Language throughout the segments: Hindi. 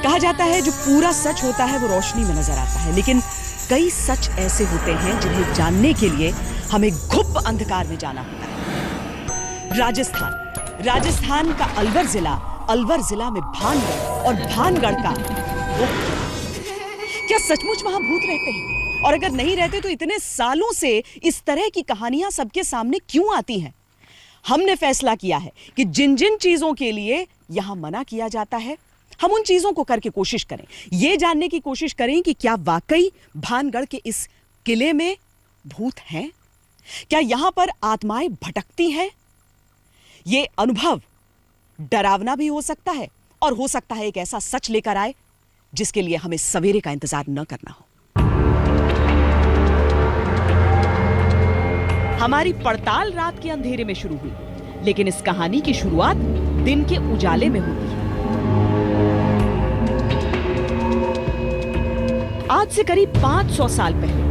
कहा जाता है जो पूरा सच होता है वो रोशनी में नजर आता है, लेकिन कई सच ऐसे होते हैं जिन्हें जानने के लिए हमें घुप अंधकार में जाना होता है। राजस्थान का अलवर जिला में भानगढ़, और भानगढ़ का क्या सचमुच वहां भूत रहते हैं? और अगर नहीं रहते तो इतने सालों से इस तरह की कहानियां सबके सामने क्यों आती हैं? हमने फैसला किया है कि जिन जिन चीजों के लिए यहां मना किया जाता है, हम उन चीजों को करके कोशिश करें, ये जानने की कोशिश करें कि क्या वाकई भानगढ़ के इस किले में भूत हैं? क्या यहां पर आत्माएं भटकती हैं? ये अनुभव डरावना भी हो सकता है और हो सकता है एक ऐसा सच लेकर आए जिसके लिए हमें सवेरे का इंतजार न करना हो। हमारी पड़ताल रात के अंधेरे में शुरू हुई, लेकिन इस कहानी की शुरुआत दिन के उजाले में होती है। आज से करीब 500 साल पहले,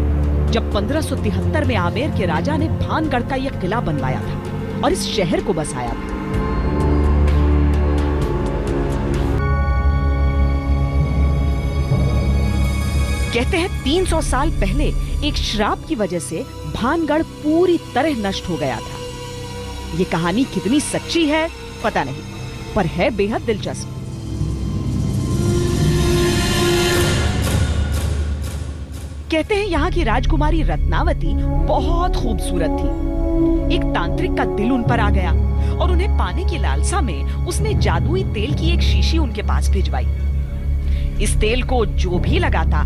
जब 1573 में आमेर के राजा ने भानगढ़ का यह किला बनवाया था और इस शहर को बसाया था। कहते हैं 300 साल पहले एक श्राप की वजह से भानगढ़ पूरी तरह नष्ट हो गया था। ये कहानी कितनी सच्ची है पता नहीं, पर है बेहद दिलचस्प। कहते हैं यहाँ की राजकुमारी रत्नावती बहुत खूबसूरत थी। एक तांत्रिक का दिल उन पर आ गया और उन्हें पाने की लालसा में उसने जादुई तेल की एक शीशी उनके पास भिजवाई। इस तेल को जो भी लगाता,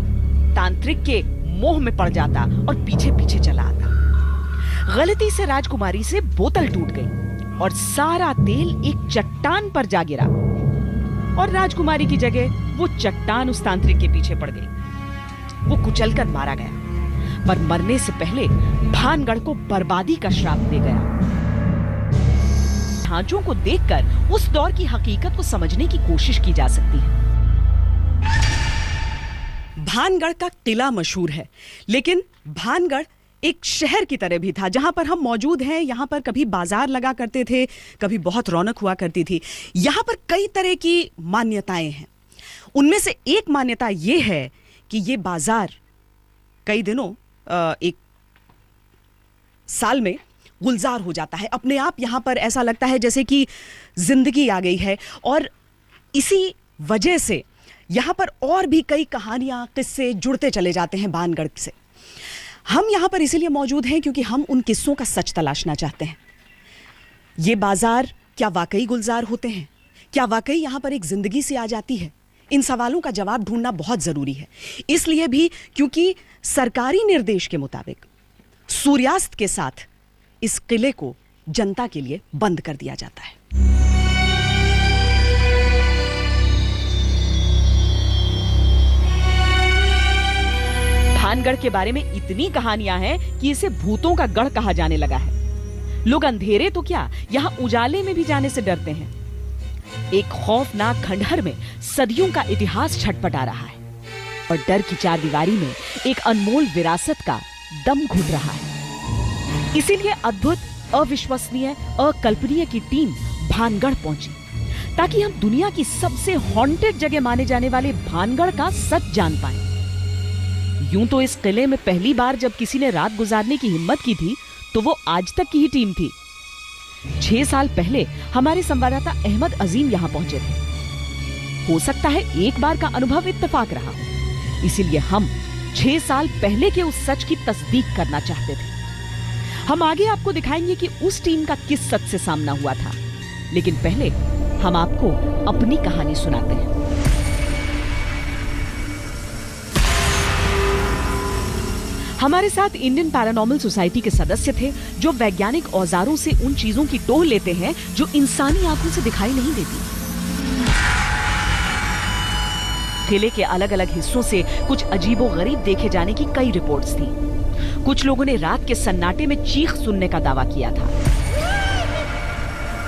तांत्रिक के मोह में पड़ जाता और पीछे पीछे चला आता। गलती से राजकुमारी से बोतल टूट गई और सारा तेल एक चट्टान पर जा गिरा और राजकुमारी की जगह वो चट्टान उस तांत्रिक के पीछे पड़ गई। वो कुचलकर मारा गया, पर मरने से पहले भानगढ़ को बर्बादी का श्राप दे गया। ढांचों को देखकर उस दौर की हकीकत को समझने की कोशिश की जा सकती है। भानगढ़ का किला मशहूर है, लेकिन भानगढ़ एक शहर की तरह भी था। जहां पर हम मौजूद हैं, यहां पर कभी बाजार लगा करते थे, कभी बहुत रौनक हुआ करती थी। यहां पर कई तरह की मान्यताएं हैं। उनमें से एक मान्यता यह है कि ये बाजार कई दिनों, एक साल में गुलजार हो जाता है। अपने आप यहां पर ऐसा लगता है जैसे कि जिंदगी आ गई है, और इसी वजह से यहां पर और भी कई कहानियां, किस्से जुड़ते चले जाते हैं भानगढ़ से। हम यहां पर इसीलिए मौजूद हैं क्योंकि हम उन किस्सों का सच तलाशना चाहते हैं। ये बाजार क्या वाकई गुलजार होते हैं? क्या वाकई यहां पर एक जिंदगी सी आ जाती है? इन सवालों का जवाब ढूंढना बहुत जरूरी है, इसलिए भी क्योंकि सरकारी निर्देश के मुताबिक सूर्यास्त के साथ इस किले को जनता के लिए बंद कर दिया जाता है। भानगढ़ के बारे में इतनी कहानियां हैं कि इसे भूतों का गढ़ कहा जाने लगा है। लोग अंधेरे तो क्या, यहां उजाले में भी जाने से डरते हैं। एक खौफनाक खंडहर में सदियों का इतिहास छटपटा रहा है और डर की चारदीवारी में एक अनमोल विरासत का दम घुट रहा है। इसीलिए अद्भुत, अविश्वसनीय, अकल्पनीय की टीम भानगढ़ पहुंची ताकि हम दुनिया की सबसे हॉन्टेड जगह माने जाने वाले भानगढ़ का सच जान पाएं। यूं तो इस किले में पहली बार जब किसी ने रात गुजारने की हिम्मत की थी तो वो आज तक की ही टीम थी। 6 साल पहले हमारे संवाददाता अहमद अजीम यहां पहुंचे थे। हो सकता है एक बार का अनुभव इत्तेफाक रहा हो, इसीलिए हम 6 साल पहले के उस सच की तस्दीक करना चाहते थे। हम आगे आपको दिखाएंगे कि उस टीम का किस सच से सामना हुआ था, लेकिन पहले हम आपको अपनी कहानी सुनाते हैं। हमारे साथ इंडियन पैरानॉर्मल सोसाइटी के सदस्य थे जो वैज्ञानिक औजारों से उन चीजों की टोह लेते हैं जो इंसानी आंखों से दिखाई नहीं देती। किले के अलग अलग हिस्सों से कुछ अजीबोगरीब देखे जाने की कई रिपोर्ट्स थी। कुछ लोगों ने रात के सन्नाटे में चीख सुनने का दावा किया था,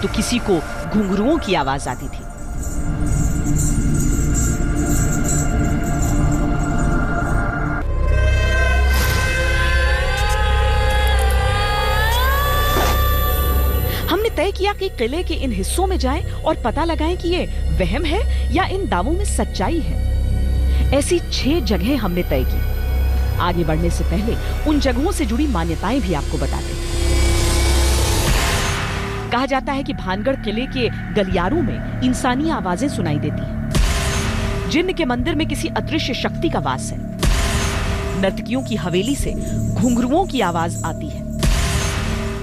तो किसी को घुंघरुओं की आवाज आती थी। हमने तय किया कि किले के इन हिस्सों में जाएं और पता लगाएं कि ये वहम है या इन दावों में सच्चाई है। ऐसी 6 जगहें हमने तय की। आगे बढ़ने से पहले उन जगहों से जुड़ी मान्यताएं भी आपको बताते हैं। कहा जाता है कि भानगढ़ किले के गलियारों में इंसानी आवाजें सुनाई देती हैं। जिन्न के मंदिर में किसी अदृश्य शक्ति का वास है। नर्तकियों की हवेली से घुंघरुओं की आवाज आती है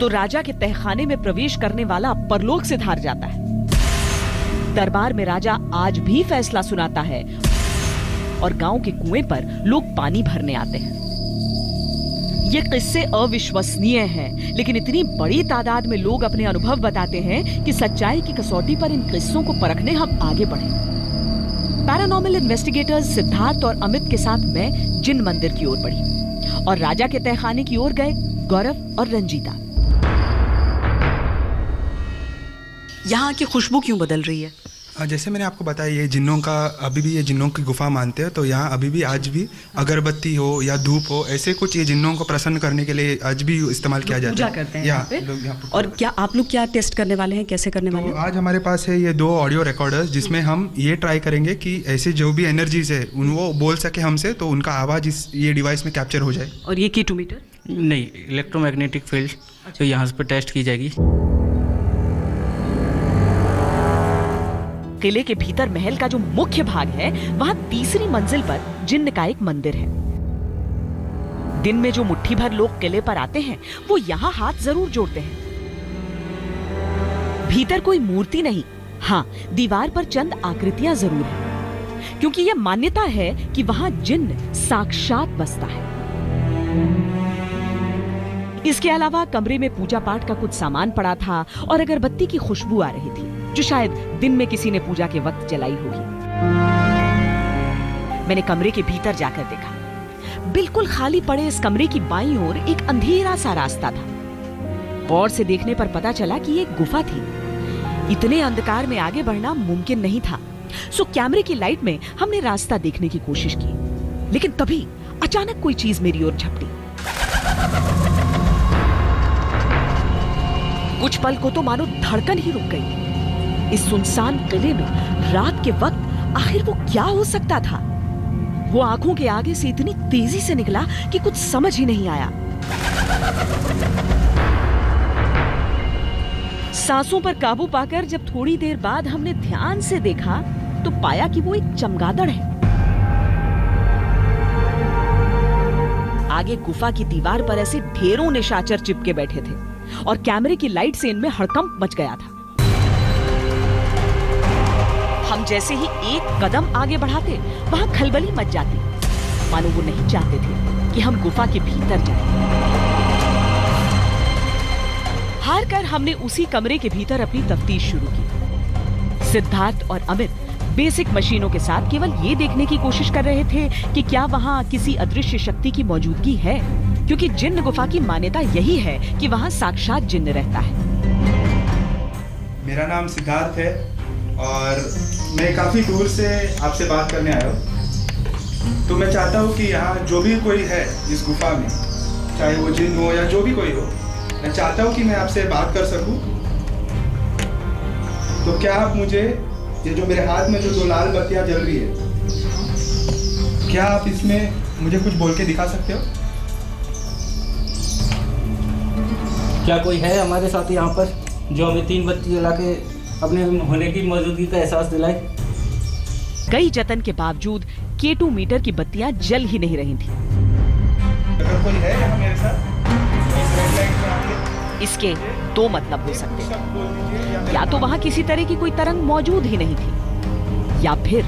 तो राजा के तहखाने में प्रवेश करने वाला परलोक से धार जाता है। दरबार में राजा आज भी फैसला सुनाता है और गांव के कुएं पर लोग पानी भरने आते हैं। ये किस्से अविश्वसनीय हैं, लेकिन इतनी बड़ी तादाद में लोग अपने अनुभव बताते हैं कि सच्चाई की कसौटी पर इन किस्सों को परखने हम आगे बढ़े। पैरानॉर्मल इन्वेस्टिगेटर्स सिद्धार्थ और अमित के साथ मैं जिन मंदिर की ओर बढ़ी और राजा के तहखाने की ओर गए गौरव और रंजीता। यहाँ की खुशबू क्यों बदल रही है? जैसे मैंने आपको बताया, ये जिन्नों का अभी भी ये जिन्नों की गुफा मानते हैं, तो यहाँ अभी भी आज भी अगरबत्ती हो या धूप हो, ऐसे कुछ ये जिन्नों को प्रसन्न करने के लिए आज भी इस्तेमाल किया जाता है। पूजा करते हैं यहाँ पे। और क्या आप लोग क्या टेस्ट करने वाले हैं, कैसे करने वाले हैं? आज हमारे पास है ये 2 ऑडियो रिकॉर्डर्स जिसमें हम ये ट्राई करेंगे कि ऐसे जो भी एनर्जीज है वो बोल सके हमसे, तो उनका आवाज़ ये डिवाइस में कैप्चर हो जाए। और ये कीटोमीटर नहीं, इलेक्ट्रोमैग्नेटिक फील्ड तो यहाँ पे टेस्ट की जाएगी। किले के भीतर महल का जो मुख्य भाग है, वहां तीसरी मंजिल पर जिन्न का एक मंदिर है। दिन में जो मुट्ठी भर लोग किले पर आते हैं वो यहाँ हाथ जरूर जोड़ते हैं। भीतर कोई मूर्ति नहीं, हाँ दीवार पर चंद आकृतियां जरूर हैं, क्योंकि यह मान्यता है कि वहां जिन्न साक्षात बसता है। इसके अलावा कमरे में पूजा पाठ का कुछ सामान पड़ा था और अगरबत्ती की खुशबू आ रही थी, जो शायद दिन में किसी ने पूजा के वक्त जलाई होगी। मैंने कमरे के भीतर जाकर देखा। बिल्कुल खाली पड़े इस कमरे की बाईं ओर एक अंधेरा सा रास्ता था। गौर से देखने पर पता चला कि ये एक गुफा थी। इतने अंधकार में आगे बढ़ना मुमकिन नहीं था, सो कैमरे की लाइट में हमने रास्ता देखने की कोशिश की। लेकिन तभी अचानक कोई चीज मेरी ओर झपटी। कुछ पल को तो मानो धड़कन ही रुक गई। इस सुनसान किले में रात के वक्त आखिर वो क्या हो सकता था? वो आंखों के आगे से इतनी तेजी से निकला कि कुछ समझ ही नहीं आया। सांसों पर काबू पाकर जब थोड़ी देर बाद हमने ध्यान से देखा तो पाया कि वो एक चमगादड़ है। आगे गुफा की दीवार पर ऐसे ढेरों निशाचर चिपके बैठे थे और कैमरे की लाइट से इनमें हड़कंप मच गया था। हम जैसे ही एक कदम आगे बढ़ाते वहां खलबली मच जाती, मानो वो नहीं चाहते थे कि हम गुफा के भीतर जाएं। हार कर हमने उसी कमरे के भीतर अपनी तफ्तीश शुरू की। सिद्धार्थ और अमित बेसिक मशीनों के साथ केवल ये देखने की कोशिश कर रहे थे कि क्या वहां किसी अदृश्य शक्ति की मौजूदगी है, क्योंकि जिन्न गुफा की मान्यता यही है कि वहां साक्षात जिन्न रहता है। मेरा नाम सिद्धार्थ है और मैं काफ़ी दूर से आपसे बात करने आया हूँ। तो मैं चाहता हूँ कि यहाँ जो भी कोई है इस गुफा में, चाहे वो जिन्न हो या जो भी कोई हो, मैं चाहता हूँ कि मैं आपसे बात कर सकूँ। तो क्या आप मुझे, ये जो मेरे हाथ में जो 2 लाल बत्तियाँ जल रही है, क्या आप इसमें मुझे कुछ बोल के दिखा सकते हो? क्या कोई है हमारे साथ यहाँ पर जो हमें 3 बत्ती जला के अपने होने की मौजूदगी का एहसास दिलाए? कई जतन के बावजूद K2 मीटर की बत्तियां जल ही नहीं रही थी। अगर कोई है यहाँ मेरे साथ, इस रेड लाइट में आके, इसके 2 मतलब हो सकते हैं। या तो वहां किसी तरह की कोई तरंग मौजूद ही नहीं थी, या फिर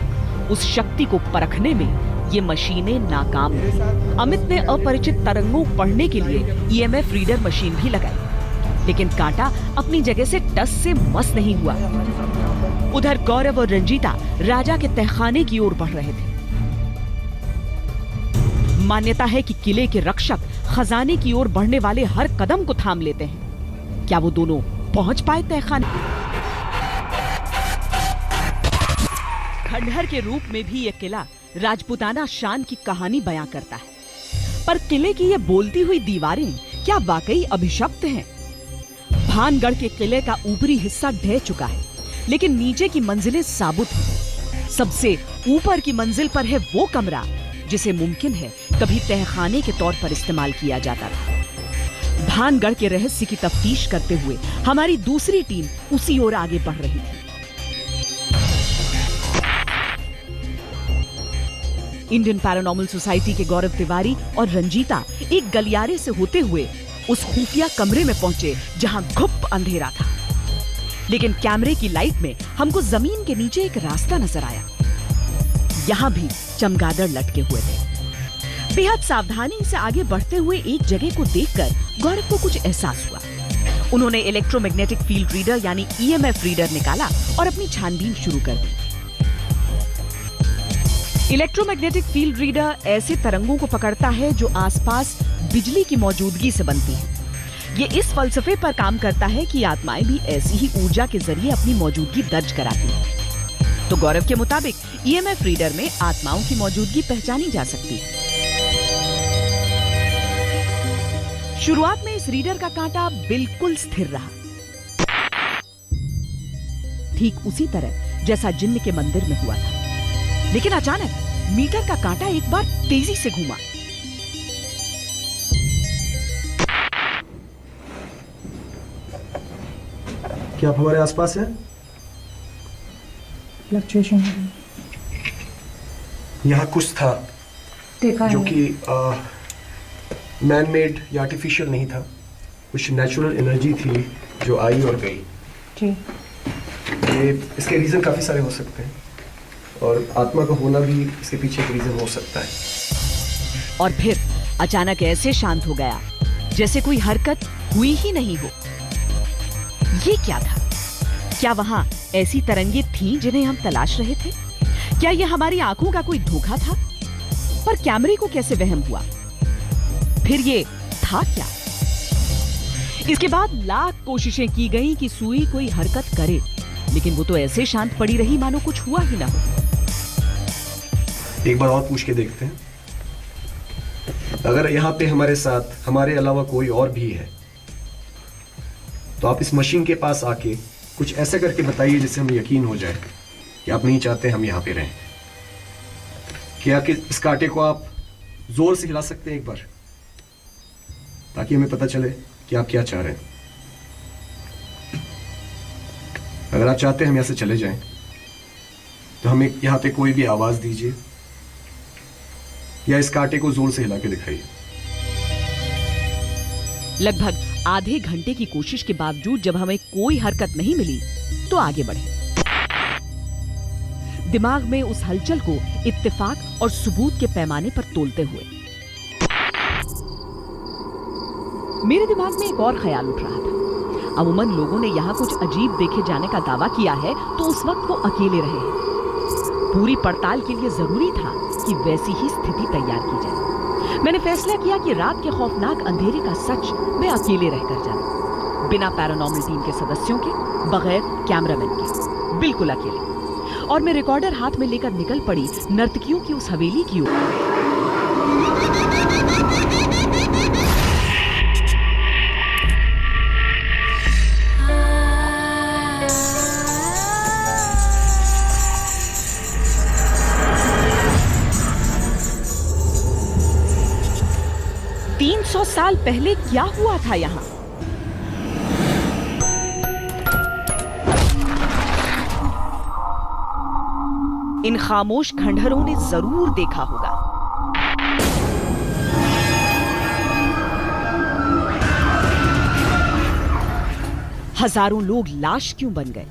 उस शक्ति को परखने में ये मशीनें नाकाम हुई। अमित ने अपरिचित तरंगों पढ़ने के लिए EMF रीडर मशीन भी लगाई, लेकिन कांटा अपनी जगह से टस से मस नहीं हुआ। उधर गौरव और रंजीता राजा के तहखाने की ओर बढ़ रहे थे। मान्यता है कि किले के रक्षक खजाने की ओर बढ़ने वाले हर कदम को थाम लेते हैं। क्या वो दोनों पहुंच पाए तहखाने? खंडहर के रूप में भी यह किला राजपूताना शान की कहानी बयां करता है, पर किले की ये बोलती हुई दीवारें क्या वाकई अभिशप्त हैं? भानगढ़ के किले का ऊपरी हिस्सा ढह चुका है, लेकिन नीचे की मंजिलें साबुत हैं। सबसे ऊपर की मंजिल पर है वो कमरा जिसे मुमकिन है कभी तहखाने के तौर पर इस्तेमाल किया जाता था। भानगढ़ के रहस्य की तफ्तीश करते हुए हमारी दूसरी टीम उसी ओर आगे बढ़ रही थी। इंडियन पैरानॉर्मल सोसाइटी के गौरव तिवारी और रंजीता एक गलियारे से होते हुए उस खुफिया कमरे में पहुंचे जहां घुप अंधेरा था, लेकिन कैमरे की लाइट में हमको जमीन के नीचे एक रास्ता नजर आया। यहां भी चमगादड़ लटके हुए थे। बेहद सावधानी से आगे बढ़ते हुए एक जगह को देखकर गौरव को कुछ एहसास हुआ। उन्होंने इलेक्ट्रोमैग्नेटिक फील्ड रीडर यानी ईएमएफ रीडर निकाला और अपनी छानबीन शुरू कर दी। इलेक्ट्रोमैग्नेटिक फील्ड रीडर ऐसे तरंगों को पकड़ता है जो आसपास बिजली की मौजूदगी से बनती हैं। ये इस फलसफे पर काम करता है कि आत्माएं भी ऐसी ही ऊर्जा के जरिए अपनी मौजूदगी दर्ज कराती हैं। तो गौरव के मुताबिक ईएमएफ रीडर में आत्माओं की मौजूदगी पहचानी जा सकती है। शुरुआत में इस रीडर का कांटा बिल्कुल स्थिर रहा, ठीक उसी तरह जैसा जिन्न के मंदिर में हुआ था। लेकिन अचानक मीटर का कांटा एक बार तेजी से घूमा। क्या आप हमारे आसपास हैं? फ्लक्चुएशन यहाँ कुछ था देखा जो है कि मैन मेड या आर्टिफिशियल नहीं था, कुछ नेचुरल एनर्जी थी जो आई और गई। जी। ये इसके रीज़न काफ़ी सारे हो सकते हैं और आत्मा का होना भी इसके पीछे एक रीज़न हो सकता है। और फिर अचानक ऐसे शांत हो गया जैसे कोई हरकत हुई ही नहीं हो। ये क्या था? क्या वहां ऐसी तरंगे थीं जिन्हें हम तलाश रहे थे? क्या यह हमारी आंखों का कोई धोखा था? पर कैमरे को कैसे वहम हुआ? फिर ये था क्या? इसके बाद लाख कोशिशें की गई कि सुई कोई हरकत करे, लेकिन वो तो ऐसे शांत पड़ी रही मानो कुछ हुआ ही ना हो। एक बार और पूछ के देखते हैं, अगर यहाँ पे हमारे साथ हमारे अलावा कोई और भी है तो आप इस मशीन के पास आके कुछ ऐसा करके बताइए जिससे हमें यकीन हो जाए कि आप नहीं चाहते हम यहाँ पे रहें। क्या कि इस कांटे को आप जोर से हिला सकते हैं एक बार, ताकि हमें पता चले कि आप क्या चाह रहे हैं। अगर आप चाहते हैं हम यहाँ से चले जाएं तो हमें यहाँ पे कोई भी आवाज दीजिए या इस कांटे को जोर से हिला के दिखाइए। लगभग आधे घंटे की कोशिश के बावजूद जब हमें कोई हरकत नहीं मिली तो आगे बढ़े, दिमाग में उस हलचल को इत्तेफाक और सबूत के पैमाने पर तोलते हुए मेरे दिमाग में एक और ख्याल उठ रहा था। अमूमन लोगों ने यहाँ कुछ अजीब देखे जाने का दावा किया है तो उस वक्त वो अकेले रहे हैं। पूरी पड़ताल के लिए जरूरी था कि वैसी ही स्थिति तैयार की जाए। मैंने फैसला किया कि रात के खौफनाक अंधेरे का सच मैं अकेले रहकर जानूं, बिना पैरानॉर्मल टीम के सदस्यों के, बगैर कैमरामैन के, बिल्कुल अकेले। और मैं रिकॉर्डर हाथ में लेकर निकल पड़ी नर्तकियों की उस हवेली की ओर। 300 साल पहले क्या हुआ था यहाँ? इन खामोश खंडहरों ने जरूर देखा होगा। हजारों लोग लाश क्यों बन गए?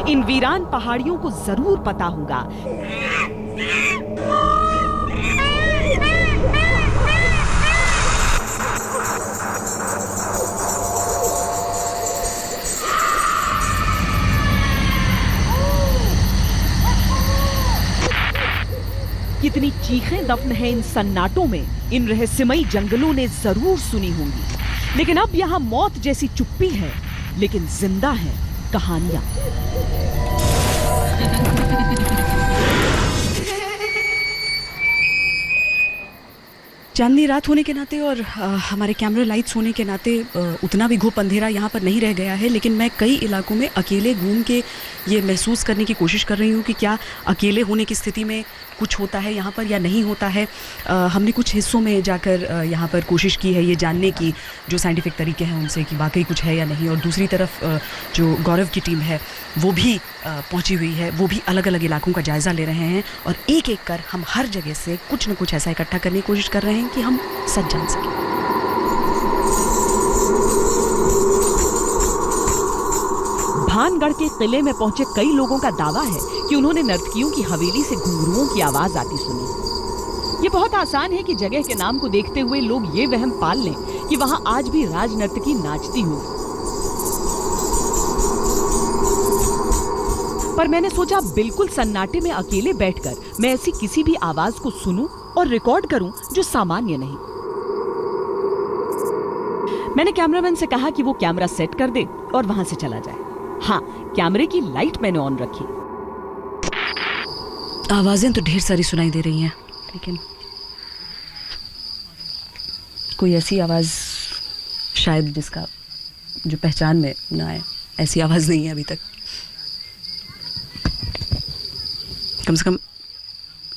इन वीरान पहाड़ियों को जरूर पता होगा कितनी चीखें दफन है इन सन्नाटों में। इन रहस्यमयी जंगलों ने जरूर सुनी होंगी, लेकिन अब यहां मौत जैसी चुप्पी है, लेकिन जिंदा है कहानियां। चांदनी रात होने के नाते और हमारे कैमरा लाइट्स होने के नाते उतना भी घुप अंधेरा यहाँ पर नहीं रह गया है, लेकिन मैं कई इलाकों में अकेले घूम के ये महसूस करने की कोशिश कर रही हूँ कि क्या अकेले होने की स्थिति में कुछ होता है यहाँ पर या नहीं होता है। हमने कुछ हिस्सों में जाकर यहाँ पर कोशिश की है ये जानने की जो साइंटिफिक तरीके हैं उनसे कि वाकई कुछ है या नहीं, और दूसरी तरफ जो गौरव की टीम है वो भी पहुँची हुई है, वो भी अलग अलग इलाकों का जायज़ा ले रहे हैं और एक एक कर हम हर जगह से कुछ न कुछ ऐसा इकट्ठा करने की कोशिश कर रहे हैं कि हम सच जान सकें। भानगढ़ के किले में पहुंचे कई लोगों का दावा है कि उन्होंने नर्तकियों की हवेली से घुंघरुओं की आवाज आती सुनी। ये बहुत आसान है कि जगह के नाम को देखते हुए लोग ये वहम पाल लें कि वहां आज भी राज नर्तकी नाचती होगी, पर मैंने सोचा बिल्कुल सन्नाटे में अकेले बैठकर मैं ऐसी किसी भी आवाज को सुनूं और रिकॉर्ड करूं जो सामान्य नहीं। मैंने कैमरामैन से कहा कि वो कैमरा सेट कर दे और वहां से चला जाए। हाँ, कैमरे की लाइट मैंने ऑन रखी। आवाजें तो ढेर सारी सुनाई दे रही हैं, लेकिन कोई ऐसी आवाज शायद जिसका जो पहचान में ना आए, ऐसी आवाज नहीं है अभी तक। कम से कम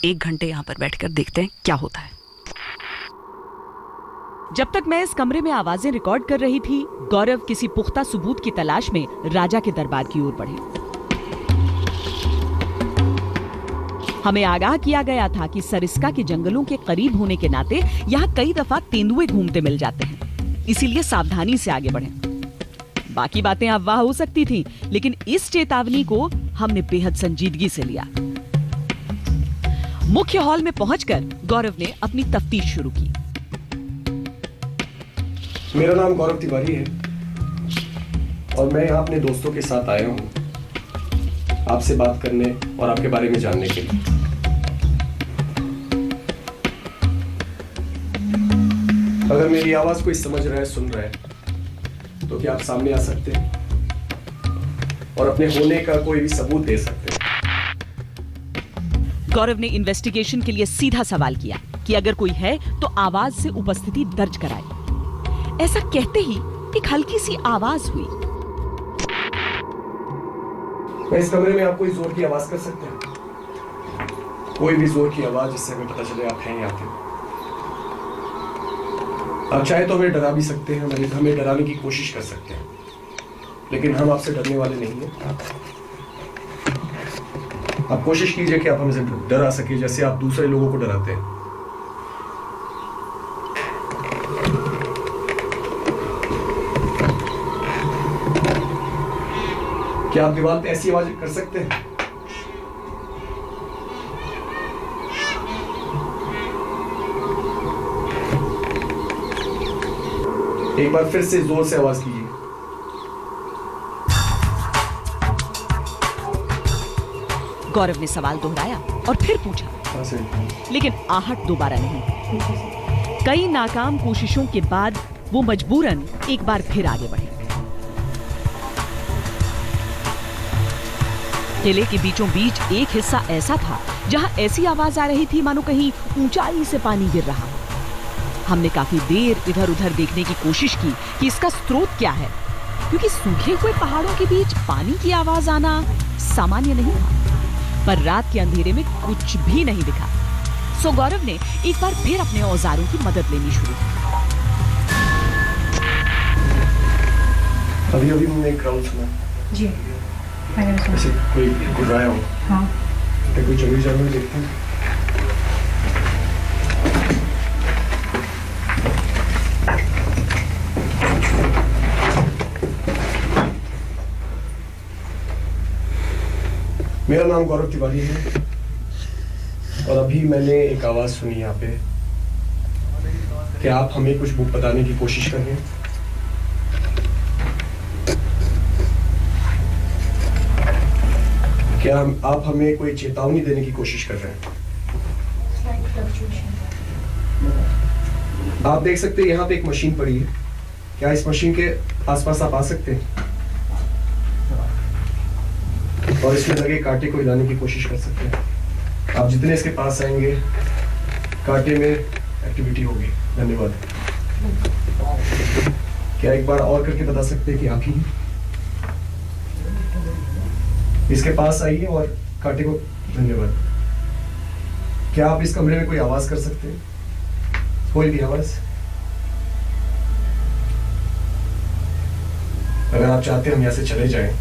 1 घंटे यहाँ पर बैठकर देखते हैं क्या होता है। जब तक मैं इस कमरे में आवाजें रिकॉर्ड कर रही थी, गौरव किसी पुख्ता सबूत की तलाश में राजा के दरबार की ओर बढ़े। हमें आगाह किया गया था कि सरिस्का के जंगलों के करीब होने के नाते यहाँ कई दफा तेंदुए घूमते मिल जाते हैं, इसीलिए सावधानी से आगे बढ़ें। बाकी बातें अफवाह हो सकती थी, लेकिन इस चेतावनी को हमने बेहद संजीदगी से लिया। मुख्य हॉल में पहुंचकर गौरव ने अपनी तफ्तीश शुरू की। मेरा नाम गौरव तिवारी है और मैं यहाँ अपने दोस्तों के साथ आया हूँ आपसे बात करने और आपके बारे में जानने के लिए। अगर मेरी आवाज कोई समझ रहा है, सुन रहा है, तो क्या आप सामने आ सकते हैं और अपने होने का कोई भी सबूत दे सकते हैं? गौरव ने इन्वेस्टिगेशन के लिए सीधा सवाल किया कि अगर कोई है तो आवाज से उपस्थिति दर्ज कराए। ऐसा कहते ही एक हल्की सी आवाज हुई। मैं इस कमरे में आप कोई जोर की आवाज कर सकते हैं? कोई भी जोर की आवाज जिससे हमें पता चले आप हैं यहाँ पे। आप चाहे तो हमें डरा भी सकते हैं, हमें डराने की कोशिश कर सकते हैं, लेकिन हम आपसे डरने वाले नहीं हैं। आप कोशिश कीजिए कि आप हमसे डरा सके जैसे आप दूसरे लोगों को डराते हैं। क्या आप दीवार पे ऐसी आवाज कर सकते हैं? एक बार फिर से जोर से आवाज कीजिए। गौरव ने सवाल दोहराया और फिर पूछा, लेकिन आहट दोबारा नहीं। कई नाकाम कोशिशों के बाद वो मजबूरन एक बार फिर आगे बढ़े। किले के बीचों बीच एक हिस्सा ऐसा था जहां ऐसी आवाज आ रही थी मानो कहीं ऊंचाई से पानी गिर रहा हो। हमने काफी देर इधर उधर देखने की कोशिश की कि इसका स्रोत क्या है, क्योंकि सूखे हुए पहाड़ों के बीच पानी की आवाज आना सामान्य नहीं था। पर रात के अंधेरे में कुछ भी नहीं दिखा। सो गौरव ने एक बार फिर अपने औजारों की मदद लेनी शुरू की। अभी अभी मैंने एक क्राउड सुना। जी, मैंने भी ऐसे सुना। कोई गुर्राया हो। हाँ। तो कोई जंगली जानवर देखते हैं? मेरा नाम गौरव तिवारी है और अभी मैंने एक आवाज सुनी यहाँ पे। क्या आप हमें कुछ बताने की कोशिश कर रहे हैं? क्या आप हमें कोई चेतावनी देने की कोशिश कर रहे हैं? आप देख सकते हैं यहाँ पे एक मशीन पड़ी है। क्या इस मशीन के आसपास आप आ सकते हैं और इसमें लगे कांटे को हिलाने की कोशिश कर सकते हैं? आप जितने इसके पास आएंगे कांटे में एक्टिविटी होगी। धन्यवाद। क्या एक बार और करके बता सकते हैं कि आप ही हैं? इसके पास आइए और कांटे को। धन्यवाद। क्या आप इस कमरे में कोई आवाज कर सकते हैं? कोई भी आवाज? अगर आप चाहते हैं हम यहाँ से चले जाएं,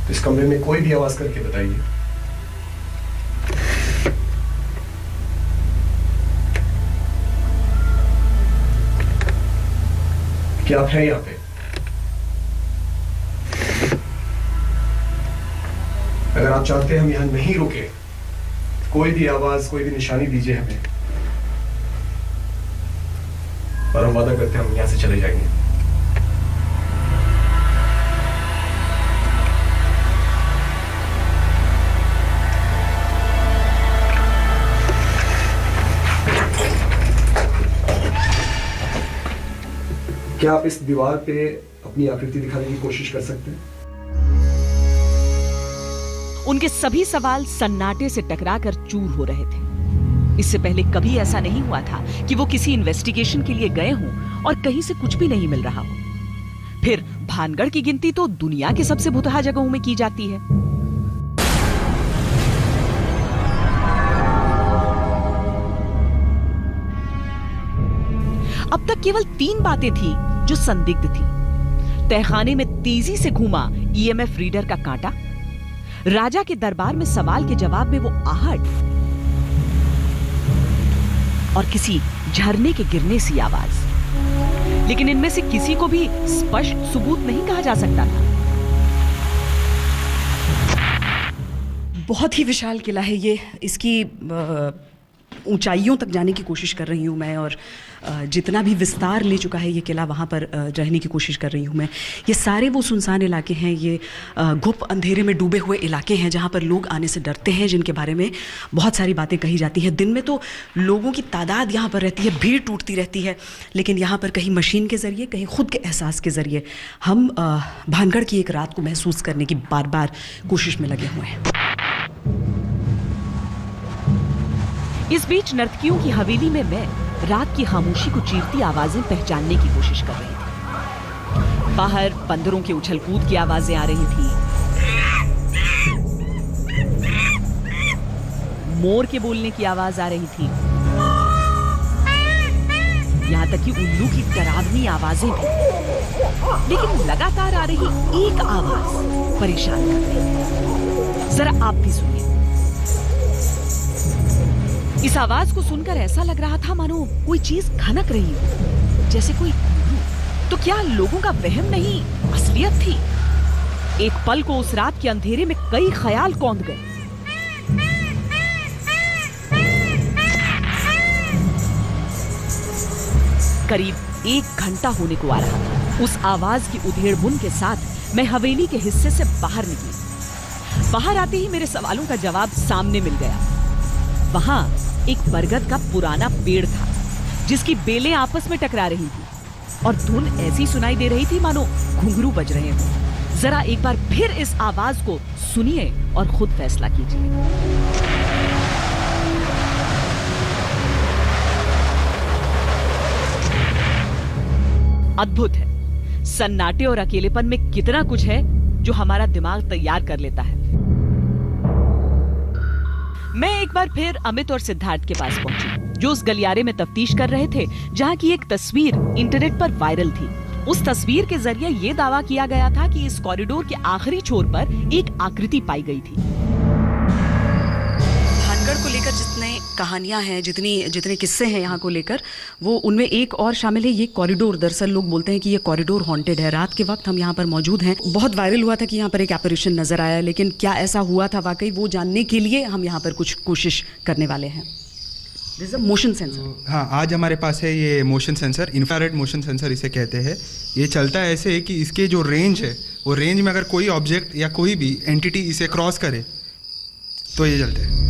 तो इस कमरे में कोई भी आवाज करके बताइए। क्या आप हैं यहाँ पे? अगर आप चाहते हैं हम यहाँ नहीं रुके, कोई भी आवाज, कोई भी निशानी दीजिए हमें, और हम वादा करते हैं हम यहाँ से चले जाएंगे। क्या आप इस दीवार पे अपनी आकृति दिखाने की कोशिश कर सकते हैं? उनके सभी सवाल सन्नाटे से टकराकर चूर हो रहे थे। इससे पहले कभी ऐसा नहीं हुआ था कि वो किसी इन्वेस्टिगेशन के लिए गए हों और कहीं से कुछ भी नहीं मिल रहा हो। फिर भानगढ़ की गिनती तो दुनिया के सबसे भुतहा जगहों में की जाती है। अब तक केवल 3 बातें थी जो संदिग्ध थी। तहखाने में तेजी से घूमा ईएमएफ रीडर का कांटा, राजा के दरबार में सवाल के जवाब में वो आहट, और किसी झरने के गिरने सी आवाज। लेकिन इनमें से किसी को भी स्पष्ट सबूत नहीं कहा जा सकता था। बहुत ही विशाल किला है ये। इसकी ऊंचाइयों तक जाने की कोशिश कर रही हूँ मैं, और जितना भी विस्तार ले चुका है ये किला, वहाँ पर रहने की कोशिश कर रही हूँ मैं। ये सारे वो सुनसान इलाके हैं, ये गुप्त अंधेरे में डूबे हुए इलाके हैं जहाँ पर लोग आने से डरते हैं, जिनके बारे में बहुत सारी बातें कही जाती हैं। दिन में तो लोगों की तादाद यहाँ पर रहती है, भीड़ टूटती रहती है, लेकिन यहाँ पर कहीं मशीन के ज़रिए, कहीं खुद के एहसास के ज़रिए हम भानगढ़ की एक रात को महसूस करने की बार बार कोशिश में लगे हुए हैं। इस बीच नर्तकियों की हवेली में मैं रात की खामोशी को चीरती आवाजें पहचानने की कोशिश कर रही थी। बाहर बंदरों के उछल कूद की आवाजें आ रही थी, मोर के बोलने की आवाज आ रही थी, यहां तक कि उल्लू की डरावनी आवाजें भी। लेकिन लगातार आ रही एक आवाज परेशान कर रही थी। जरा आप भी सुनिए। इस आवाज को सुनकर ऐसा लग रहा था मानो कोई चीज खनक रही हो, जैसे कोई। तो क्या लोगों का वहम नहीं, असलियत थी? एक पल को उस रात के अंधेरे में कई ख्याल कौंध गए। करीब 1 घंटा होने को आ रहा था। उस आवाज की उधेड़-बुन के साथ मैं हवेली के हिस्से से बाहर निकली। बाहर आते ही मेरे सवालों का जवाब सामने मिल गया। वहां एक बरगद का पुराना पेड़ था, जिसकी बेलें आपस में टकरा रही थी, और धुन ऐसी सुनाई दे रही थी मानो घुंघरू बज रहे हों। जरा एक बार फिर इस आवाज को सुनिए और खुद फैसला कीजिए। अद्भुत है, सन्नाटे और अकेलेपन में कितना कुछ है जो हमारा दिमाग तैयार कर लेता है। मैं एक बार फिर अमित और सिद्धार्थ के पास पहुंची, जो उस गलियारे में तफ्तीश कर रहे थे, जहां की एक तस्वीर इंटरनेट पर वायरल थी। उस तस्वीर के जरिए यह दावा किया गया था कि इस कॉरिडोर के आखिरी छोर पर एक आकृति पाई गई थी। भानगढ़ को लेकर जितने कहानियां हैं, जितने किस्से हैं यहाँ को लेकर, वो उनमें एक और शामिल है ये कॉरिडोर। दरअसल लोग बोलते हैं कि ये कॉरिडोर हॉन्टेड है। रात के वक्त हम यहाँ पर मौजूद हैं। बहुत वायरल हुआ था कि यहाँ पर एक एपरिशन नजर आया, लेकिन क्या ऐसा हुआ था वाकई, वो जानने के लिए हम यहाँ पर कुछ कोशिश करने वाले हैं। This is a motion sensor. हाँ, आज हमारे पास है ये motion sensor, infrared motion sensor इसे कहते हैं। ये चलता है ऐसे कि इसके जो रेंज है, वो रेंज में अगर कोई ऑब्जेक्ट या कोई भी एंटिटी इसे क्रॉस करे तो ये जलते हैं।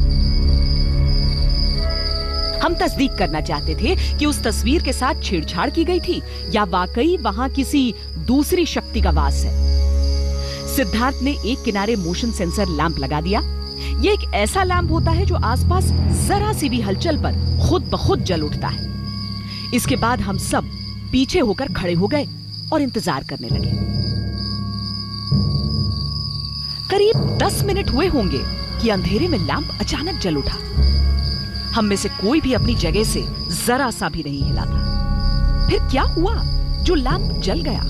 हम तस्दीक करना चाहते थे कि उस तस्वीर के साथ छेड़छाड़ की गई थी या वाकई वहां किसी दूसरी शक्ति का वास है। सिद्धार्थ ने एक किनारे मोशन सेंसर लैंप लगा दिया। ये एक ऐसा लैंप होता है जो आसपास जरा सी भी हलचल पर खुद ब खुद जल उठता है। इसके बाद हम सब पीछे होकर खड़े हो गए और इंतजार करने लगे। करीब 10 मिनट हुए होंगे कि अंधेरे में लैंप अचानक जल उठा। हम में से कोई भी अपनी जगह से जरा सा भी नहीं हिला था। फिर क्या हुआ जो लैंप जल गया?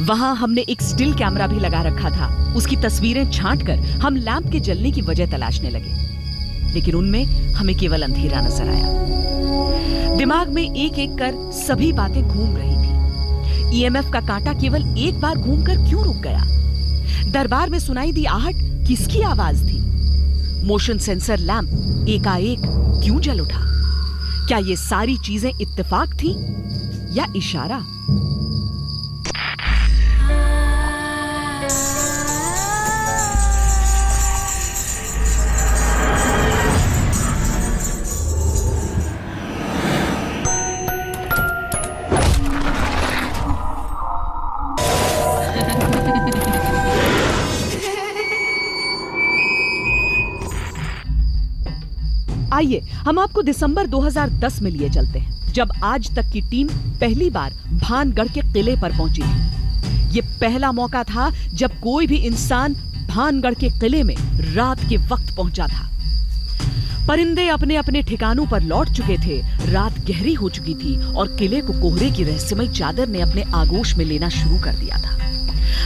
वहां हमने एक स्टिल कैमरा भी लगा रखा था। उसकी तस्वीरें छांटकर हम लैंप के जलने की वजह तलाशने लगे, लेकिन उनमें हमें केवल अंधेरा नजर आया। दिमाग में एक एक कर सभी बातें घूम रही थी। ईएमएफ का कांटा केवल एक बार घूमकर क्यों रुक गया? दरबार में सुनाई दी आहट किसकी आवाज थी? मोशन सेंसर लैंप एकाएक क्यों जल उठा? क्या ये सारी चीजें इत्तेफाक थी या इशारा? आइए हम आपको दिसंबर 2010 में लिए चलते हैं, जब आज तक की टीम पहली बार भानगढ़ के किले पर पहुंची थी। ये पहला मौका था जब कोई भी इंसान भानगढ़ के किले में रात के वक्त पहुंचा था। परिंदे अपने अपने ठिकानों पर लौट चुके थे, रात गहरी हो चुकी थी और किले को कोहरे की रहस्यमय चादर ने अपने आगोश में लेना शुरू कर दिया था।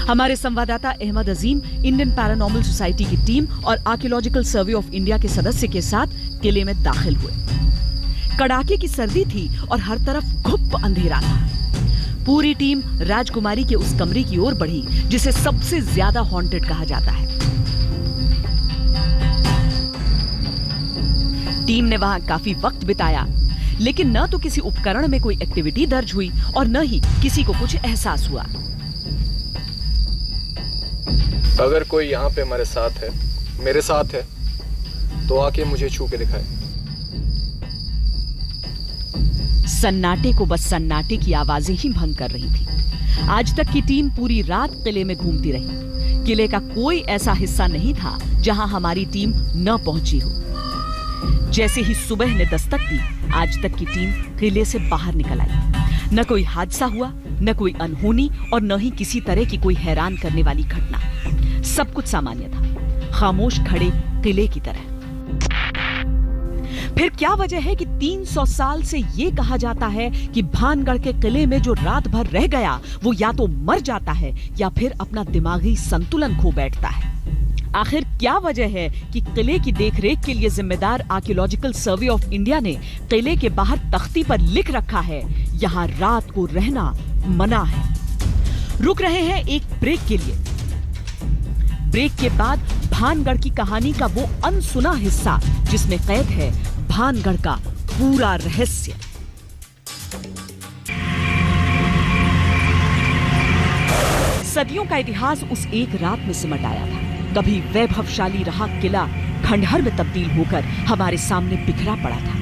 हमारे संवाददाता अहमद अजीम इंडियन पैरानॉर्मल सोसाइटी की टीम और आर्कियोलॉजिकल सर्वे ऑफ इंडिया के सदस्य के साथ किले में दाखिल हुए। कड़ाके की सर्दी थी और हर तरफ घुप अंधेरा था। पूरी टीम राजकुमारी के उस कमरे की ओर बढ़ी जिसे सबसे ज्यादा हॉन्टेड कहा जाता है। टीम ने वहां काफी वक्त बिताया, लेकिन न तो किसी उपकरण में कोई एक्टिविटी दर्ज हुई और न ही किसी को कुछ एहसास हुआ। अगर कोई यहाँ पे हमारे साथ है, मेरे साथ है, तो आके मुझे छू के दिखाए। सन्नाटे को बस सन्नाटे की आवाजें ही भंग कर रही थी। आज तक की टीम पूरी रात किले में घूमती रही। किले का कोई ऐसा हिस्सा नहीं था जहां हमारी टीम न पहुंची हो। जैसे ही सुबह ने दस्तक दी, आज तक की टीम किले से बाहर निकल आई। न कोई हादसा हुआ, न कोई अनहोनी और न ही किसी तरह की कोई हैरान करने वाली घटना। सब कुछ सामान्य था, खामोश खड़े किले की तरह। फिर क्या वजह है कि 300 साल से यह कहा जाता है कि भानगढ़ के किले में जो रात भर रह गया वो या तो मर जाता है या फिर अपना दिमागी संतुलन खो बैठता है? आखिर क्या वजह है कि किले की देखरेख के लिए जिम्मेदार आर्कियोलॉजिकल सर्वे ऑफ इंडिया ने किले के बाहर तख्ती पर लिख रखा है, यहाँ रात को रहना मना है? रुक रहे हैं एक ब्रेक के लिए। ब्रेक के बाद भानगढ़ की कहानी का वो अनसुना हिस्सा जिसमें कैद है भानगढ़ का पूरा रहस्य। सदियों का इतिहास उस एक रात में सिमट आया था। कभी वैभवशाली रहा किला खंडहर में तब्दील होकर हमारे सामने बिखरा पड़ा था।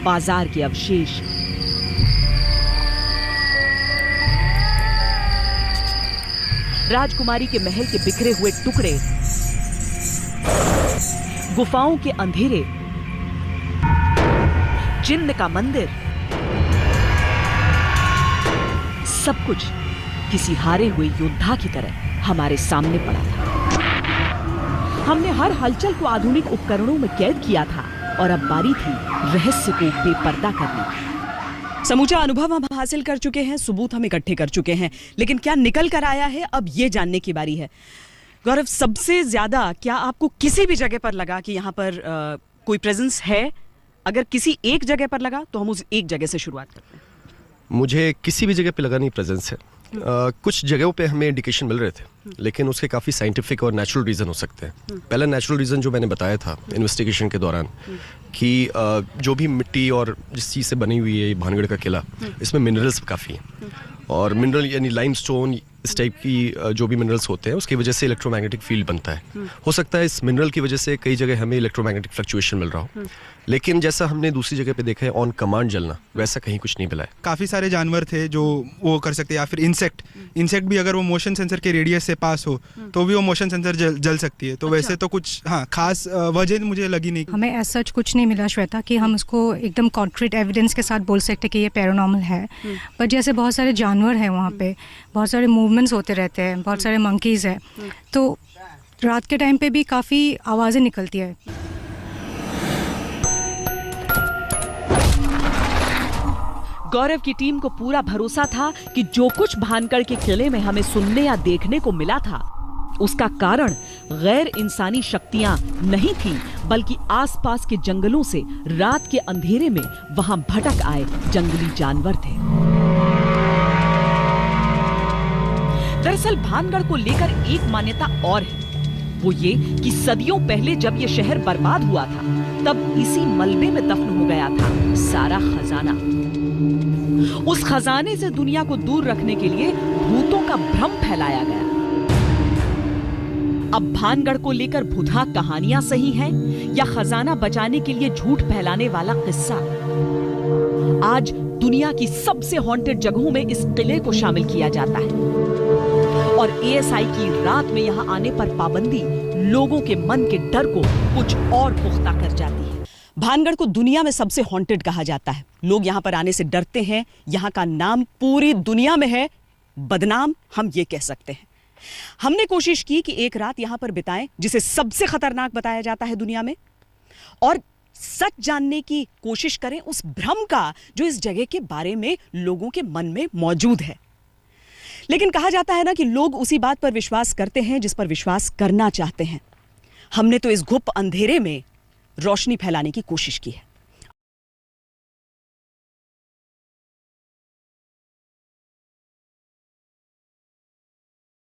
बाजार के अवशेष, राजकुमारी के महल के बिखरे हुए टुकड़े, गुफाओं के अंधेरे, जिन्न का मंदिर, सब कुछ किसी हारे हुए योद्धा की तरह हमारे सामने पड़ा था। हमने हर हलचल को आधुनिक उपकरणों में कैद किया था और अब बारी थी रहस्य को बेपर्दा करने की। समूचा अनुभव हम हासिल कर चुके हैं, सबूत हम इकट्ठे कर चुके हैं, लेकिन क्या निकल कर आया है अब ये जानने की बारी है। गौरव, सबसे ज्यादा क्या आपको किसी भी जगह पर लगा कि यहाँ पर कोई प्रेजेंस है? अगर किसी एक जगह पर लगा तो हम उस एक जगह से शुरुआत करते हैं। मुझे किसी भी जगह पे लगा नहीं प्रेजेंस है। कुछ जगहों पे हमें इंडिकेशन मिल रहे थे, लेकिन उसके काफ़ी साइंटिफिक और नेचुरल रीज़न हो सकते हैं। पहला नेचुरल रीज़न जो मैंने बताया था इन्वेस्टिगेशन के दौरान कि जो भी मिट्टी और जिस चीज़ से बनी हुई है भानगढ़ का किला, इसमें मिनरल्स काफ़ी हैं। और मिनरल यानी लाइमस्टोन इस टाइप की जो भी मिनरल्स होते हैं उसकी वजह से इलेक्ट्रोमैग्नेटिक फील्ड बनता है। हो सकता है इस मिनरल की वजह से कई जगह हमें इलेक्ट्रोमैग्नेटिक फ्लक्चुएशन मिल रहा हो, लेकिन जैसा हमने दूसरी जगह पे देखा है ऑन कमांड जलना, वैसा कहीं कुछ नहीं मिला है। काफ़ी सारे जानवर थे जो वो कर सकते हैं, या फिर इंसेक्ट भी अगर वो मोशन सेंसर के रेडियस से पास हो तो भी वो मोशन सेंसर जल सकती है। तो वैसे तो कुछ खास वजह मुझे लगी नहीं। हमें ऐसा सच कुछ नहीं मिला श्वेता कि हम उसको एकदम कॉन्क्रीट एविडेंस के साथ बोल सकते कि ये पैरानॉर्मल है। पर जैसे बहुत सारे जानवर हैं वहाँ पे, बहुत सारे मूवमेंट्स होते रहते हैं, बहुत सारे मंकीज़ हैं, तो रात के टाइम पे भी काफ़ी आवाज़ें निकलती है। गौरव की टीम को पूरा भरोसा था कि जो कुछ भानगढ़ के किले में हमें सुनने या देखने को मिला था उसका कारण गैर इंसानी शक्तियां नहीं थी, बल्कि आसपास के जंगलों से रात के अंधेरे में वहां भटक आए जंगली जानवर थे। दरअसल भानगढ़ को लेकर एक मान्यता और है, वो ये कि सदियों पहले जब ये शहर बर्बाद हुआ था तब इसी मलबे में दफन हो गया था सारा खजाना। उस खजाने से दुनिया को दूर रखने के लिए भूतों का भ्रम फैलाया गया। अब भानगढ़ को लेकर भुतहा कहानियां सही हैं या खजाना बचाने के लिए झूठ फैलाने वाला किस्सा? आज दुनिया की सबसे हॉन्टेड जगहों में इस किले को शामिल किया जाता है और एएसआई की रात में यहां आने पर पाबंदी लोगों के मन के डर को कुछ और पुख्ता कर जाती है। भानगढ़ को दुनिया में सबसे हॉन्टेड कहा जाता है। लोग यहाँ पर आने से डरते हैं। यहाँ का नाम पूरी दुनिया में है बदनाम, हम ये कह सकते हैं। हमने कोशिश की कि एक रात यहाँ पर बिताएं जिसे सबसे खतरनाक बताया जाता है दुनिया में, और सच जानने की कोशिश करें उस भ्रम का जो इस जगह के बारे में लोगों के मन में मौजूद है। लेकिन कहा जाता है ना कि लोग उसी बात पर विश्वास करते हैं जिस पर विश्वास करना चाहते हैं। हमने तो इस गुप्त अंधेरे में रोशनी फैलाने की कोशिश की है।